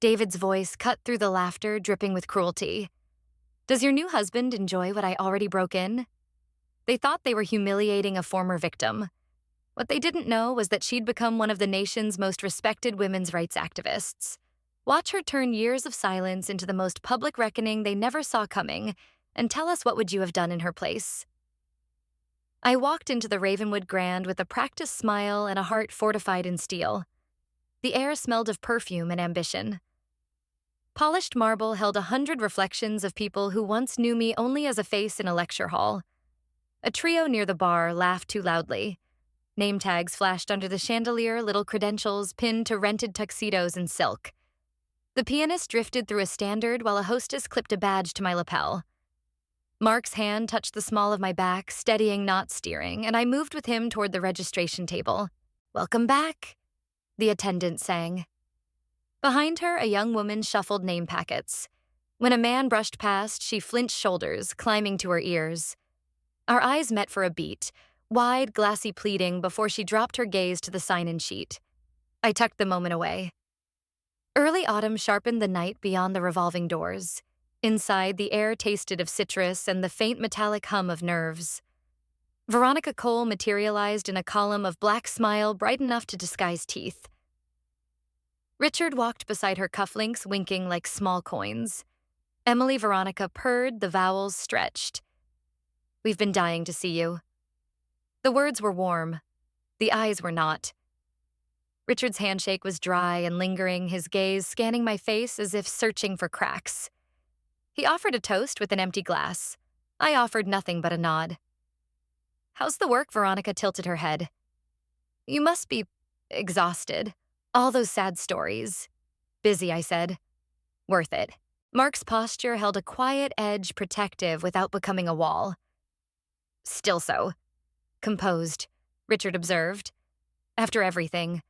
David's voice cut through the laughter, dripping with cruelty. Does your new husband enjoy what I already broke in? They thought they were humiliating a former victim. What they didn't know was that she'd become one of the nation's most respected women's rights activists. Watch her turn years of silence into the most public reckoning they never saw coming, and tell us what would you have done in her place. I walked into the Ravenwood Grand with a practiced smile and a heart fortified in steel. The air smelled of perfume and ambition. Polished marble held 100 reflections of people who once knew me only as a face in a lecture hall. A trio near the bar laughed too loudly. Name tags flashed under the chandelier, little credentials pinned to rented tuxedos and silk. The pianist drifted through a standard while a hostess clipped a badge to my lapel. Mark's hand touched the small of my back, steadying, not steering, and I moved with him toward the registration table. "Welcome back," the attendant sang. Behind her, a young woman shuffled name packets. When a man brushed past, she flinched shoulders, climbing to her ears. Our eyes met for a beat, wide, glassy pleading before she dropped her gaze to the sign-in sheet. I tucked the moment away. Early autumn sharpened the night beyond the revolving doors. Inside, the air tasted of citrus and the faint metallic hum of nerves. Veronica Cole materialized in a column of black smile bright enough to disguise teeth. Richard walked beside her cufflinks, winking like small coins. Emily Veronica purred, the vowels stretched. "We've been dying to see you." The words were warm. The eyes were not. Richard's handshake was dry and lingering, his gaze scanning my face as if searching for cracks. He offered a toast with an empty glass. I offered nothing but a nod. "How's the work?" Veronica tilted her head. "You must be exhausted. All those sad stories." "Busy," I said. "Worth it." Mark's posture held a quiet edge, protective without becoming a wall. "Still so." "Composed," Richard observed. "After everything."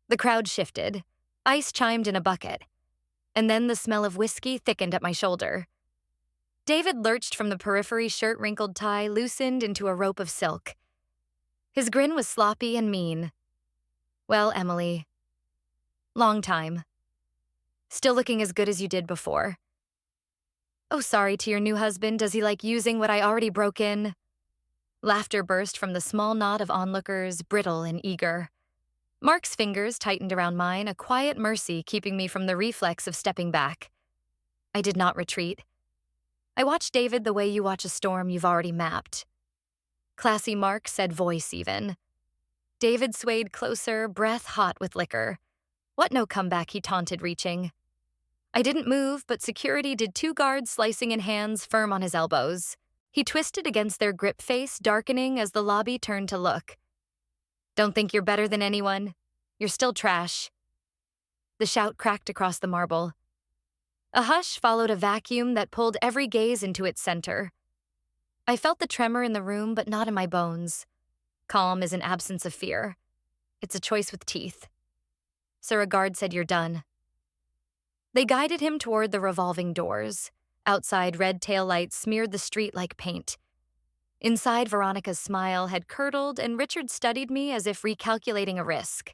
The crowd shifted. Ice chimed in a bucket. And then the smell of whiskey thickened at my shoulder. David lurched from the periphery, shirt-wrinkled tie loosened into a rope of silk. His grin was sloppy and mean. "Well, Emily. Long time. Still looking as good as you did before." "Oh, sorry to your new husband. Does he like using what I already broke in?" Laughter burst from the small knot of onlookers, brittle and eager. Mark's fingers tightened around mine, a quiet mercy keeping me from the reflex of stepping back. I did not retreat. I watched David the way you watch a storm you've already mapped. Classy Mark said voice even. David swayed closer, breath hot with liquor. "What no comeback," he taunted, reaching. I didn't move, but security did, 2 guards slicing in hands firm on his elbows. He twisted against their grip, face darkening as the lobby turned to look. "Don't think you're better than anyone. You're still trash." The shout cracked across the marble. A hush followed a vacuum that pulled every gaze into its center. I felt the tremor in the room, but not in my bones. Calm is an absence of fear. It's a choice with teeth. "Sir," a guard said, "you're done." They guided him toward the revolving doors. Outside, red taillights smeared the street like paint. Inside, Veronica's smile had curdled, and Richard studied me as if recalculating a risk.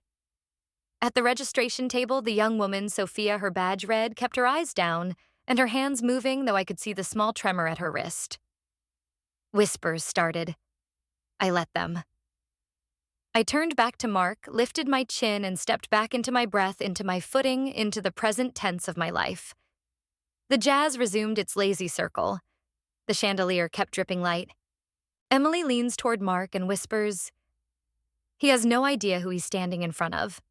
At the registration table, the young woman, Sophia, her badge read, kept her eyes down, and her hands moving, though I could see the small tremor at her wrist. Whispers started. I let them. I turned back to Mark, lifted my chin, and stepped back into my breath, into my footing, into the present tense of my life. The jazz resumed its lazy circle. The chandelier kept dripping light. Emily leans toward Mark and whispers, "He has no idea who he's standing in front of."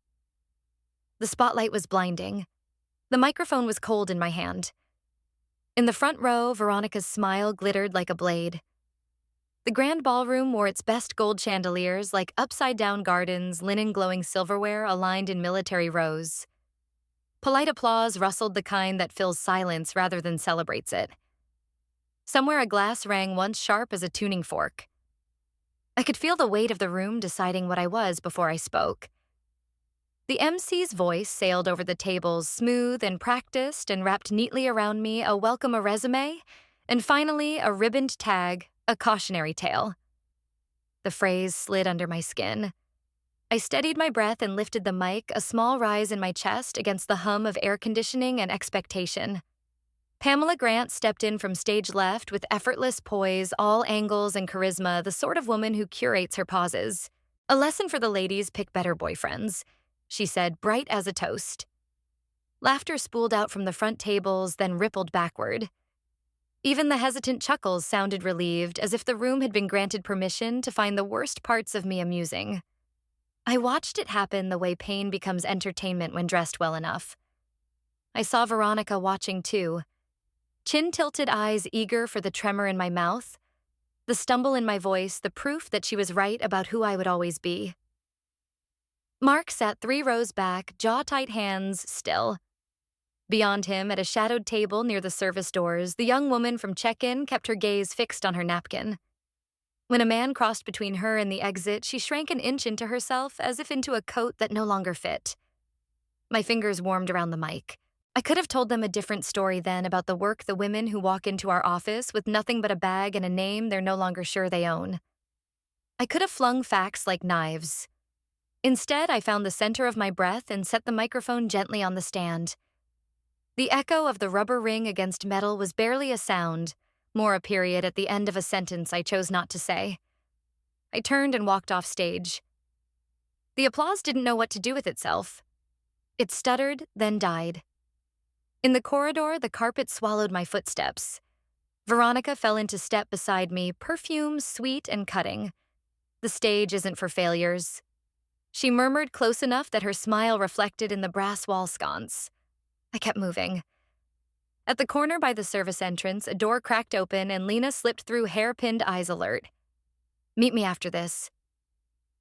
The spotlight was blinding. The microphone was cold in my hand. In the front row, Veronica's smile glittered like a blade. The grand ballroom wore its best gold chandeliers, like upside-down gardens, linen glowing silverware aligned in military rows. Polite applause rustled, the kind that fills silence rather than celebrates it. Somewhere a glass rang once sharp as a tuning fork. I could feel the weight of the room deciding what I was before I spoke. The MC's voice sailed over the tables, smooth and practiced, and wrapped neatly around me a welcome, a resume, and finally a ribboned tag, a cautionary tale. The phrase slid under my skin. I steadied my breath and lifted the mic, a small rise in my chest against the hum of air conditioning and expectation. Pamela Grant stepped in from stage left with effortless poise, all angles and charisma, the sort of woman who curates her pauses. "A lesson for the ladies, pick better boyfriends," she said, bright as a toast. Laughter spooled out from the front tables, then rippled backward. Even the hesitant chuckles sounded relieved, as if the room had been granted permission to find the worst parts of me amusing. I watched it happen the way pain becomes entertainment when dressed well enough. I saw Veronica watching too, chin-tilted eyes eager for the tremor in my mouth, the stumble in my voice, the proof that she was right about who I would always be. Mark sat 3 rows back, jaw-tight hands still. Beyond him, at a shadowed table near the service doors, the young woman from check-in kept her gaze fixed on her napkin. When a man crossed between her and the exit, she shrank an inch into herself, as if into a coat that no longer fit. My fingers warmed around the mic. I could have told them a different story then about the work the women who walk into our office with nothing but a bag and a name they're no longer sure they own. I could have flung facts like knives. Instead, I found the center of my breath and set the microphone gently on the stand. The echo of the rubber ring against metal was barely a sound, more a period at the end of a sentence I chose not to say. I turned and walked off stage. The applause didn't know what to do with itself. It stuttered, then died. In the corridor, the carpet swallowed my footsteps. Veronica fell into step beside me, perfume sweet and cutting. "The stage isn't for failures." She murmured close enough that her smile reflected in the brass wall sconce. I kept moving. At the corner by the service entrance, a door cracked open and Lena slipped through, hair-pinned eyes alert. "Meet me after this.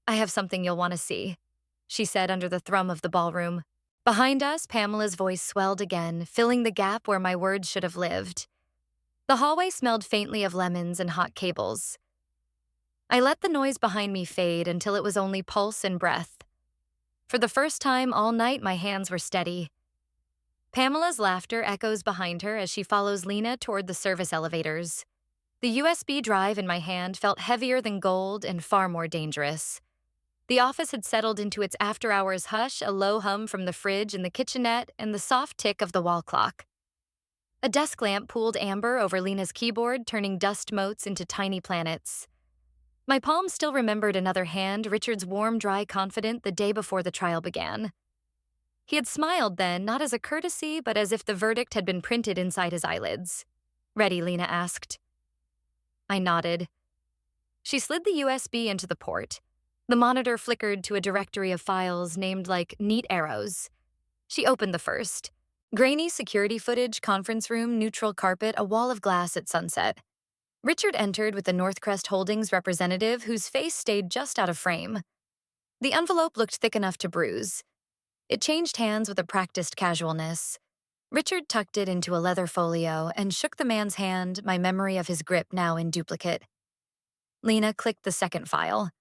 I have something you'll want to see," she said under the thrum of the ballroom. Behind us, Pamela's voice swelled again, filling the gap where my words should have lived. The hallway smelled faintly of lemons and hot cables. I let the noise behind me fade until it was only pulse and breath. For the first time all night, my hands were steady. Pamela's laughter echoes behind her as she follows Lena toward the service elevators. The USB drive in my hand felt heavier than gold and far more dangerous. The office had settled into its after-hours hush, a low hum from the fridge in the kitchenette and the soft tick of the wall clock. A desk lamp pooled amber over Lena's keyboard, turning dust motes into tiny planets. My palm still remembered another hand, Richard's warm, dry confidant the day before the trial began. He had smiled then, not as a courtesy, but as if the verdict had been printed inside his eyelids. "Ready?" Lena asked. I nodded. She slid the USB into the port. The monitor flickered to a directory of files named like neat arrows. She opened the first. Grainy security footage, conference room, neutral carpet, a wall of glass at sunset. Richard entered with the Northcrest Holdings representative whose face stayed just out of frame. The envelope looked thick enough to bruise. It changed hands with a practiced casualness. Richard tucked it into a leather folio and shook the man's hand, my memory of his grip now in duplicate. Lena clicked the second file.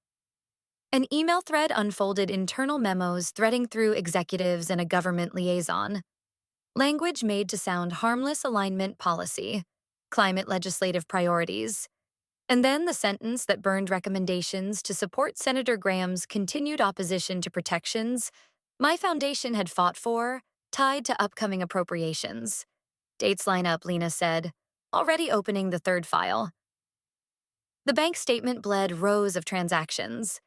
An email thread unfolded internal memos threading through executives and a government liaison. Language made to sound harmless alignment policy, climate legislative priorities, and then the sentence that burned recommendations to support Senator Graham's continued opposition to protections my foundation had fought for, tied to upcoming appropriations. Dates line up, Lena said, already opening the third file. The bank statement bled rows of transactions.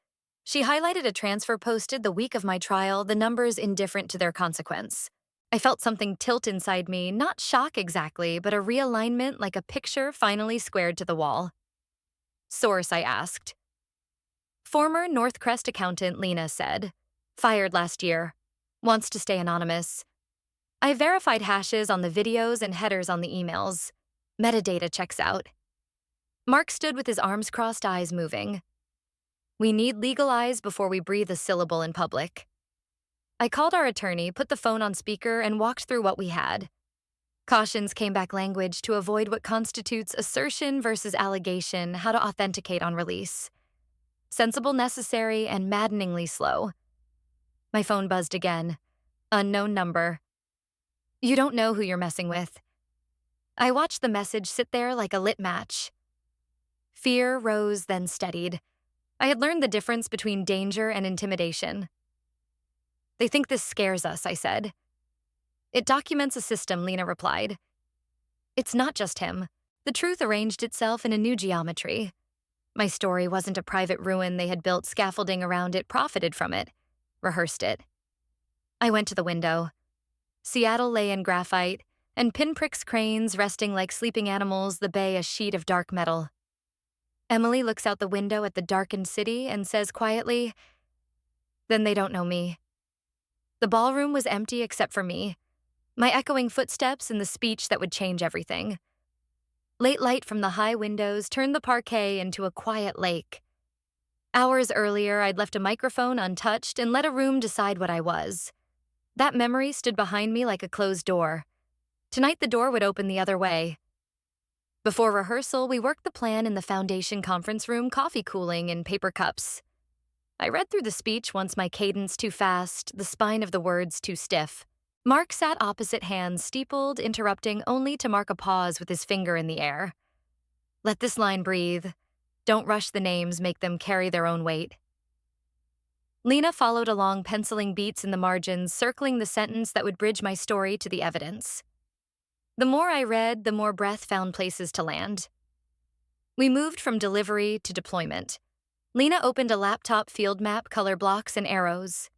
She highlighted a transfer posted the week of my trial, the numbers indifferent to their consequence. I felt something tilt inside me, not shock exactly, but a realignment like a picture finally squared to the wall. "Source?" I asked. "Former Northcrest accountant," Lena said. "Fired last year. Wants to stay anonymous." I verified hashes on the videos and headers on the emails. Metadata checks out. Mark stood with his arms crossed, eyes moving. "We need legal eyes before we breathe a syllable in public." I called our attorney, put the phone on speaker, and walked through what we had. Cautions came back, language to avoid what constitutes assertion versus allegation, how to authenticate on release. Sensible, necessary, and maddeningly slow. My phone buzzed again. Unknown number. "You don't know who you're messing with." I watched the message sit there like a lit match. Fear rose, then steadied. I had learned the difference between danger and intimidation. They think this scares us, I said. It documents a system, Lena replied. It's not just him. The truth arranged itself in a new geometry. My story wasn't a private ruin they had built scaffolding around it, profited from it, rehearsed it. I went to the window. Seattle lay in graphite, and pinpricks cranes resting like sleeping animals, the bay a sheet of dark metal. Emily looks out the window at the darkened city and says quietly, "Then they don't know me." The ballroom was empty except for me, my echoing footsteps and the speech that would change everything. Late light from the high windows turned the parquet into a quiet lake. Hours earlier, I'd left a microphone untouched and let a room decide what I was. That memory stood behind me like a closed door. Tonight, the door would open the other way. Before rehearsal, we worked the plan in the foundation conference room, coffee cooling in paper cups. I read through the speech once, my cadence too fast, the spine of the words too stiff. Mark sat opposite, hands steepled, interrupting only to mark a pause with his finger in the air. Let this line breathe. Don't rush the names, make them carry their own weight. Lena followed along, penciling beats in the margins, circling the sentence that would bridge my story to the evidence. The more I read, the more breath found places to land. We moved from delivery to deployment. Lena opened a laptop field map, color blocks, and arrows.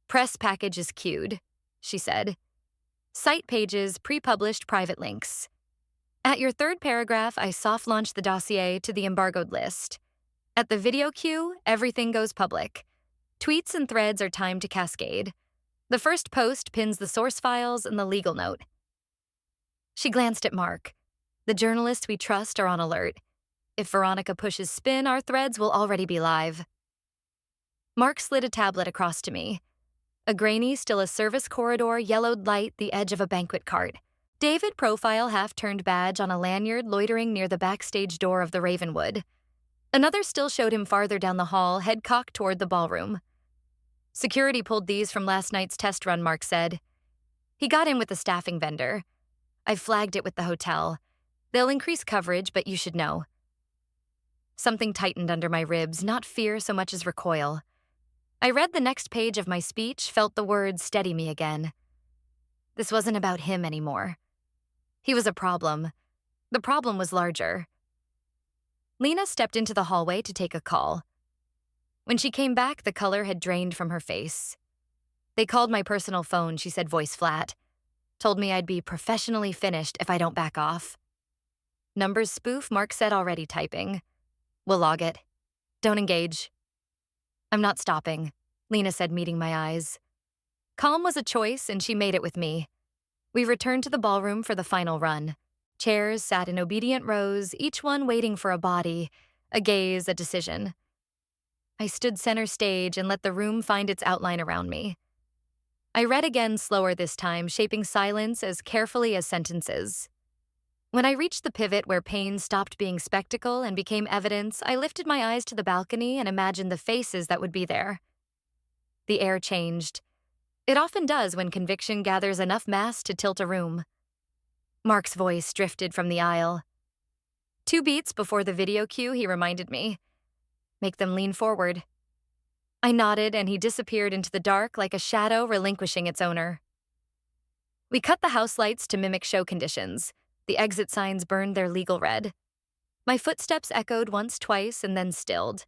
Press package is queued, she said. Site pages, pre-published private links. At your third paragraph, I soft-launched the dossier to the embargoed list. At the video queue, everything goes public. Tweets and threads are timed to cascade. The first post pins the source files and the legal note. She glanced at Mark. The journalists we trust are on alert. If Veronica pushes spin, our threads will already be live. Mark slid a tablet across to me. A grainy, still a service corridor, yellowed light the edge of a banquet cart. David profile half-turned badge on a lanyard loitering near the backstage door of the Ravenwood. Another still showed him farther down the hall, head cocked toward the ballroom. Security pulled these from last night's test run, Mark said. He got in with the staffing vendor. I've flagged it with the hotel. They'll increase coverage, but you should know. Something tightened under my ribs, not fear so much as recoil. I read the next page of my speech, felt the words steady me again. This wasn't about him anymore. He was a problem. The problem was larger. Lena stepped into the hallway to take a call. When she came back, the color had drained from her face. They called my personal phone, she said, voice flat. Told me I'd be professionally finished if I don't back off. Numbers spoof, Mark said, already typing. We'll log it. Don't engage. I'm not stopping, Lena said, meeting my eyes. Calm was a choice, and she made it with me. We returned to the ballroom for the final run. Chairs sat in obedient rows, each one waiting for a body, a gaze, a decision. I stood center stage and let the room find its outline around me. I read again, slower this time, shaping silence as carefully as sentences. When I reached the pivot where pain stopped being spectacle and became evidence, I lifted my eyes to the balcony and imagined the faces that would be there. The air changed. It often does when conviction gathers enough mass to tilt a room. Mark's voice drifted from the aisle. 2 beats before the video cue, he reminded me. Make them lean forward. I nodded, and he disappeared into the dark like a shadow relinquishing its owner. We cut the house lights to mimic show conditions. The exit signs burned their legal red. My footsteps echoed once, twice, and then stilled.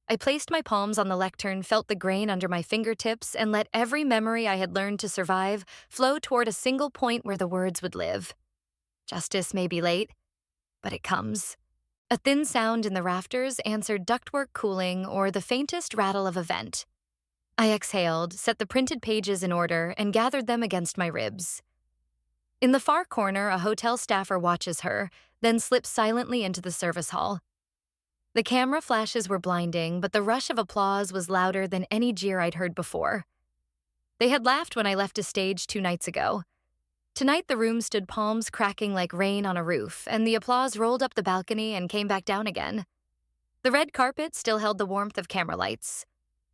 I placed my palms on the lectern, felt the grain under my fingertips, and let every memory I had learned to survive flow toward a single point where the words would live. Justice may be late, but it comes. A thin sound in the rafters answered ductwork cooling or the faintest rattle of a vent. I exhaled, set the printed pages in order, and gathered them against my ribs. In the far corner, a hotel staffer watches her, then slips silently into the service hall. The camera flashes were blinding, but the rush of applause was louder than any jeer I'd heard before. They had laughed when I left a stage 2 nights ago. Tonight, the room stood, palms cracking like rain on a roof, and the applause rolled up the balcony and came back down again. The red carpet still held the warmth of camera lights.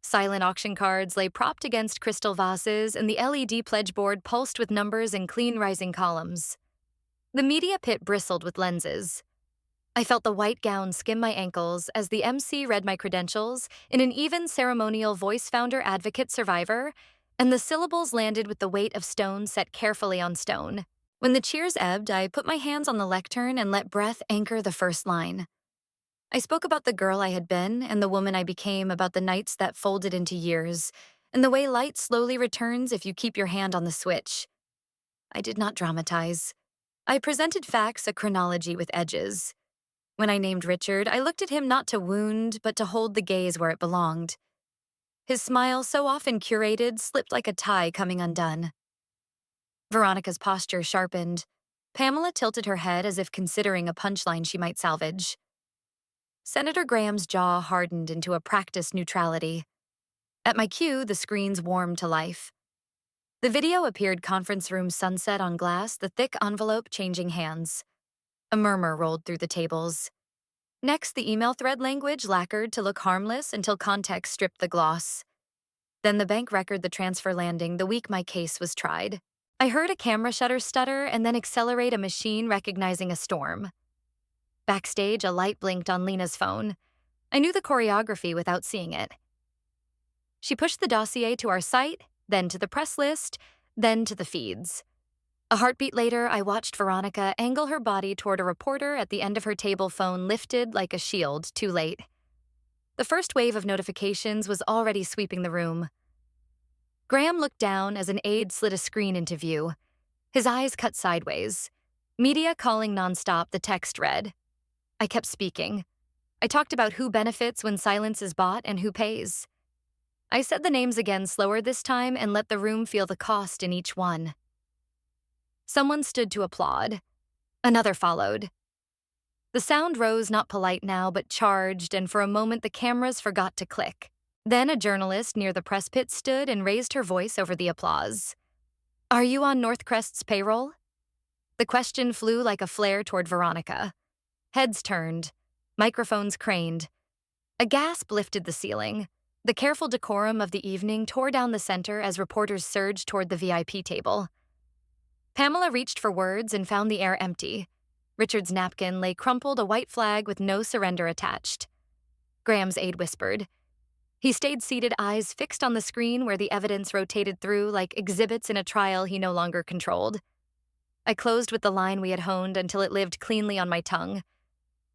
Silent auction cards lay propped against crystal vases, and the LED pledge board pulsed with numbers in clean rising columns. The media pit bristled with lenses. I felt the white gown skim my ankles as the MC read my credentials in an even ceremonial voice founder advocate survivor, and the syllables landed with the weight of stone set carefully on stone. When the cheers ebbed, I put my hands on the lectern and let breath anchor the first line. I spoke about the girl I had been and the woman I became, about the nights that folded into years, and the way light slowly returns if you keep your hand on the switch. I did not dramatize. I presented facts, a chronology with edges. When I named Richard, I looked at him not to wound, but to hold the gaze where it belonged. His smile, so often curated, slipped like a tie coming undone. Veronica's posture sharpened. Pamela tilted her head as if considering a punchline she might salvage. Senator Graham's jaw hardened into a practiced neutrality. At my cue, the screens warmed to life. The video appeared conference room sunset on glass, the thick envelope changing hands. A murmur rolled through the tables. Next, the email thread language lacquered to look harmless until context stripped the gloss. Then the bank record the transfer landing the week my case was tried. I heard a camera shutter stutter and then accelerate, a machine recognizing a storm. Backstage, a light blinked on Lena's phone. I knew the choreography without seeing it. She pushed the dossier to our site, then to the press list, then to the feeds. A heartbeat later, I watched Veronica angle her body toward a reporter at the end of her table, phone lifted like a shield, too late. The first wave of notifications was already sweeping the room. Graham looked down as an aide slid a screen into view. His eyes cut sideways. Media calling nonstop, the text read. I kept speaking. I talked about who benefits when silence is bought and who pays. I said the names again, slower this time, and let the room feel the cost in each one. Someone stood to applaud. Another followed. The sound rose, not polite now, but charged, and for a moment the cameras forgot to click. Then a journalist near the press pit stood and raised her voice over the applause. Are you on Northcrest's payroll? The question flew like a flare toward Veronica. Heads turned. Microphones craned. A gasp lifted the ceiling. The careful decorum of the evening tore down the center as reporters surged toward the VIP table. Pamela reached for words and found the air empty. Richard's napkin lay crumpled, a white flag with no surrender attached. Graham's aide whispered. He stayed seated, eyes fixed on the screen where the evidence rotated through like exhibits in a trial he no longer controlled. I closed with the line we had honed until it lived cleanly on my tongue.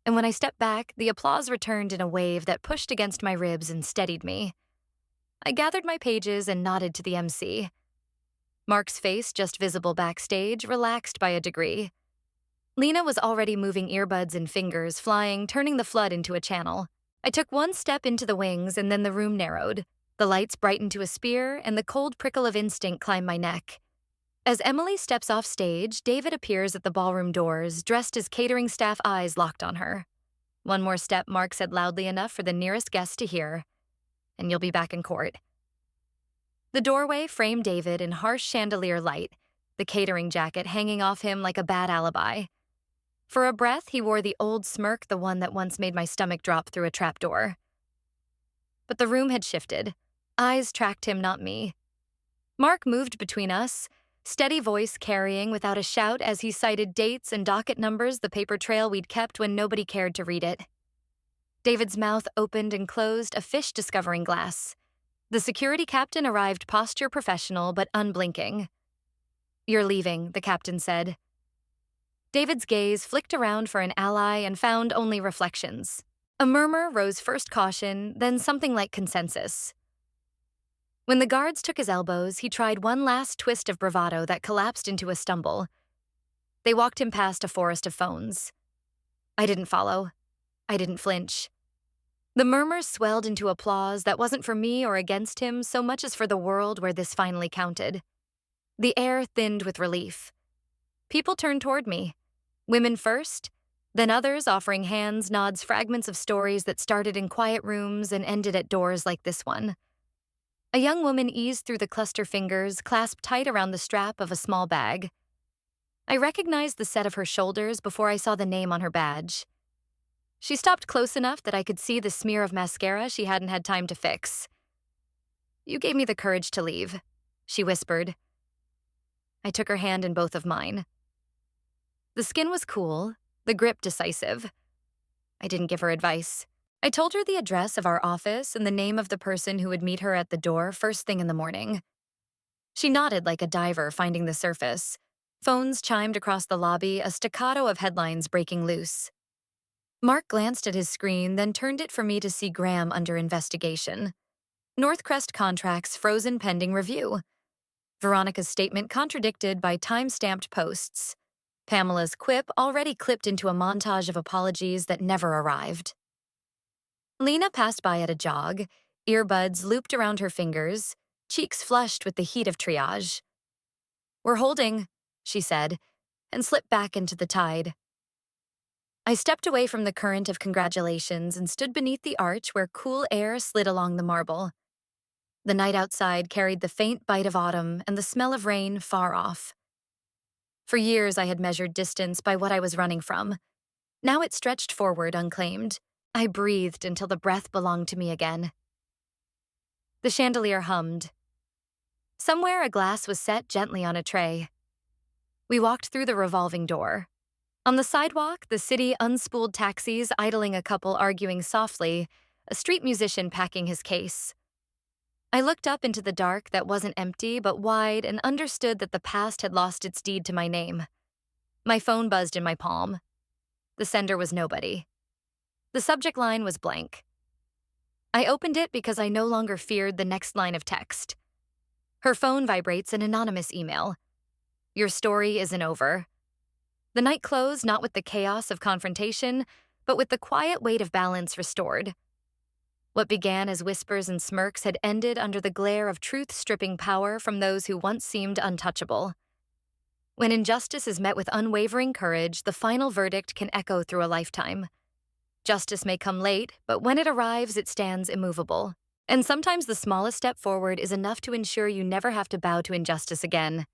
And when I stepped back, the applause returned in a wave that pushed against my ribs and steadied me. I gathered my pages and nodded to the MC. Mark's face, just visible backstage, relaxed by a degree. Lena was already moving, earbuds and fingers flying, turning the flood into a channel. I took one step into the wings, and then the room narrowed. The lights brightened to a spear, and the cold prickle of instinct climbed my neck. As Emily steps off stage, David appears at the ballroom doors, dressed as catering staff, eyes locked on her. One more step, Mark said loudly enough for the nearest guest to hear. And you'll be back in court. The doorway framed David in harsh chandelier light, the catering jacket hanging off him like a bad alibi. For a breath, he wore the old smirk, the one that once made my stomach drop through a trapdoor. But the room had shifted. Eyes tracked him, not me. Mark moved between us, steady voice carrying without a shout as he cited dates and docket numbers, the paper trail we'd kept when nobody cared to read it. David's mouth opened and closed, a fish discovering glass. The security captain arrived, posture professional but unblinking. You're leaving, the captain said. David's gaze flicked around for an ally and found only reflections. A murmur rose, first caution, then something like consensus. When the guards took his elbows, he tried one last twist of bravado that collapsed into a stumble. They walked him past a forest of phones. I didn't follow. I didn't flinch. The murmurs swelled into applause that wasn't for me or against him so much as for the world where this finally counted. The air thinned with relief. People turned toward me. Women first, then others offering hands, nods, fragments of stories that started in quiet rooms and ended at doors like this one. A young woman eased through the cluster fingers, clasped tight around the strap of a small bag. I recognized the set of her shoulders before I saw the name on her badge. She stopped close enough that I could see the smear of mascara she hadn't had time to fix. You gave me the courage to leave, she whispered. I took her hand in both of mine. The skin was cool, the grip decisive. I didn't give her advice. I told her the address of our office and the name of the person who would meet her at the door first thing in the morning. She nodded like a diver finding the surface. Phones chimed across the lobby, a staccato of headlines breaking loose. Mark glanced at his screen, then turned it for me to see Graham under investigation. Northcrest contracts frozen pending review. Veronica's statement contradicted by time-stamped posts. Pamela's quip already clipped into a montage of apologies that never arrived. Lena passed by at a jog, earbuds looped around her fingers, cheeks flushed with the heat of triage. "We're holding," she said, and slipped back into the tide. I stepped away from the current of congratulations and stood beneath the arch where cool air slid along the marble. The night outside carried the faint bite of autumn and the smell of rain far off. For years I had measured distance by what I was running from. Now it stretched forward unclaimed. I breathed until the breath belonged to me again. The chandelier hummed. Somewhere a glass was set gently on a tray. We walked through the revolving door. On the sidewalk, the city unspooled taxis idling, a couple arguing softly, a street musician packing his case. I looked up into the dark that wasn't empty but wide and understood that the past had lost its deed to my name. My phone buzzed in my palm. The sender was nobody. The subject line was blank. I opened it because I no longer feared the next line of text. Her phone vibrates, an anonymous email. "Your story isn't over." The night closed not with the chaos of confrontation, but with the quiet weight of balance restored. What began as whispers and smirks had ended under the glare of truth-stripping power from those who once seemed untouchable. When injustice is met with unwavering courage, the final verdict can echo through a lifetime. Justice may come late, but when it arrives, it stands immovable. And sometimes the smallest step forward is enough to ensure you never have to bow to injustice again.